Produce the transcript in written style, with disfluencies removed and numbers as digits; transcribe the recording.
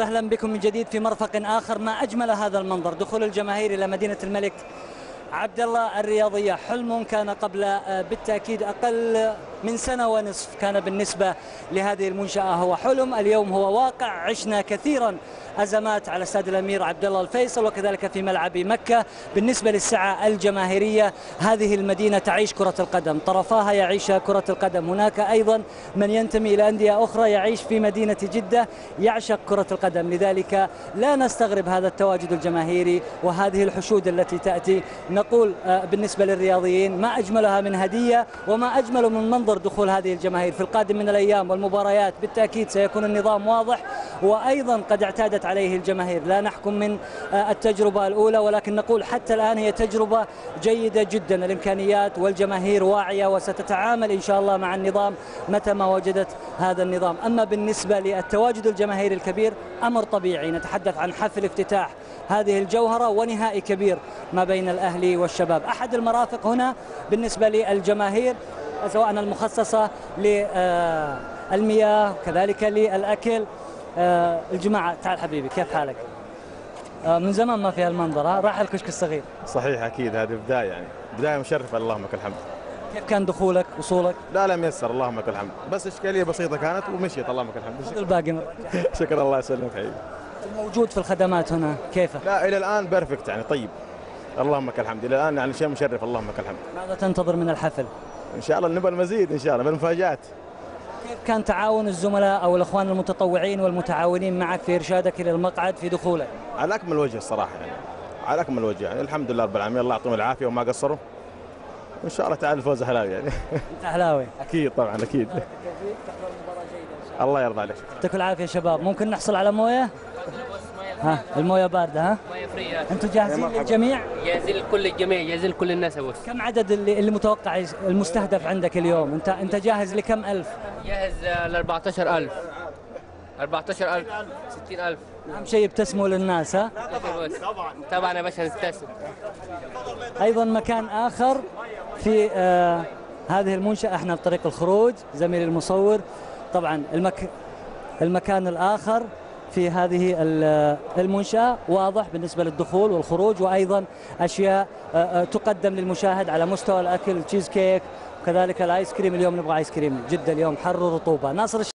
أهلا بكم من جديد في مرفق آخر. ما أجمل هذا المنظر، دخول الجماهير إلى مدينة الملك عبد الله الرياضية. حلم كان قبل بالتأكيد أقل من سنة ونصف، كان بالنسبة لهذه المنشأة هو حلم، اليوم هو واقع. عشنا كثيرا أزمات على استاد الأمير عبد الله الفيصل وكذلك في ملعب مكة. بالنسبة للسعة الجماهيرية، هذه المدينة تعيش كرة القدم، طرفاها يعيش كرة القدم. هناك أيضا من ينتمي إلى أندية أخرى يعيش في مدينة جدة يعشق كرة القدم، لذلك لا نستغرب هذا التواجد الجماهيري وهذه الحشود التي تأتي. نقول بالنسبة للرياضيين ما أجملها من هدية وما أجمل من منظر دخول هذه الجماهير. في القادم من الأيام والمباريات بالتأكيد سيكون النظام واضح، وأيضا قد اعتادت عليه الجماهير. لا نحكم من التجربة الأولى، ولكن نقول حتى الآن هي تجربة جيدة جدا. الإمكانيات والجماهير واعية وستتعامل إن شاء الله مع النظام متى ما وجدت هذا النظام. أما بالنسبة للتواجد الجماهيري الكبير أمر طبيعي، نتحدث عن حفل افتتاح هذه الجوهرة ونهائي كبير ما بين الأهلي والشباب. أحد المرافق هنا بالنسبة للجماهير سواء المخصصة للمياه كذلك للأكل. الجماعة تعال حبيبي، كيف حالك؟ من زمان ما في المنظر، راح الكشك الصغير. صحيح أكيد، هذه بداية يعني بداية مشرفة، اللهم لك الحمد. كيف كان دخولك وصولك؟ لا ميسر، اللهم لك الحمد، بس إشكالية بسيطة كانت ومشيت، اللهم لك الحمد. الباقي شكرا، الله يسلمك حبيبي. موجود في الخدمات هنا كيفه؟ لا إلى الآن بيرفكت يعني، طيب اللهم لك الحمد، إلى الآن يعني شيء مشرف، اللهم لك الحمد. ماذا تنتظر من الحفل؟ إن شاء الله نبغى المزيد إن شاء الله بالمفاجآت. كيف كان تعاون الزملاء أو الأخوان المتطوعين والمتعاونين معك في إرشادك إلى المقعد في دخولك؟ على أكمل وجه الصراحة يعني، على أكمل وجه يعني، الحمد لله رب العالمين، الله يعطيهم العافية وما قصروا، وإن شاء الله تعالى الفوز حلال يعني. أنت أهلاوي؟ أكيد طبعا أكيد. الله يرضى عليك. يعطيكم العافية شباب. ممكن نحصل على موية؟ ها المويه باردة ها؟ مويه فري. انتم جاهزين للجميع؟ جاهزين لكل الجميع، جاهزين لكل الناس. ابوس كم عدد اللي متوقع المستهدف عندك اليوم؟ انت جاهز لكم ألف؟ جاهز ل 14,000. 14,000 60,000. اهم شيء ابتسموا للناس ها؟ طبعا يا باشا نبتسم. ايضا مكان اخر في هذه المنشأة، احنا بطريق الخروج، زميلي المصور. طبعا المكان الآخر في هذه المنشأة واضح بالنسبة للدخول والخروج، وأيضا أشياء تقدم للمشاهد على مستوى الأكل، تشيز كيك وكذلك الآيس كريم. اليوم نبغى آيس كريم، جدا اليوم حر ورطوبة. ناصر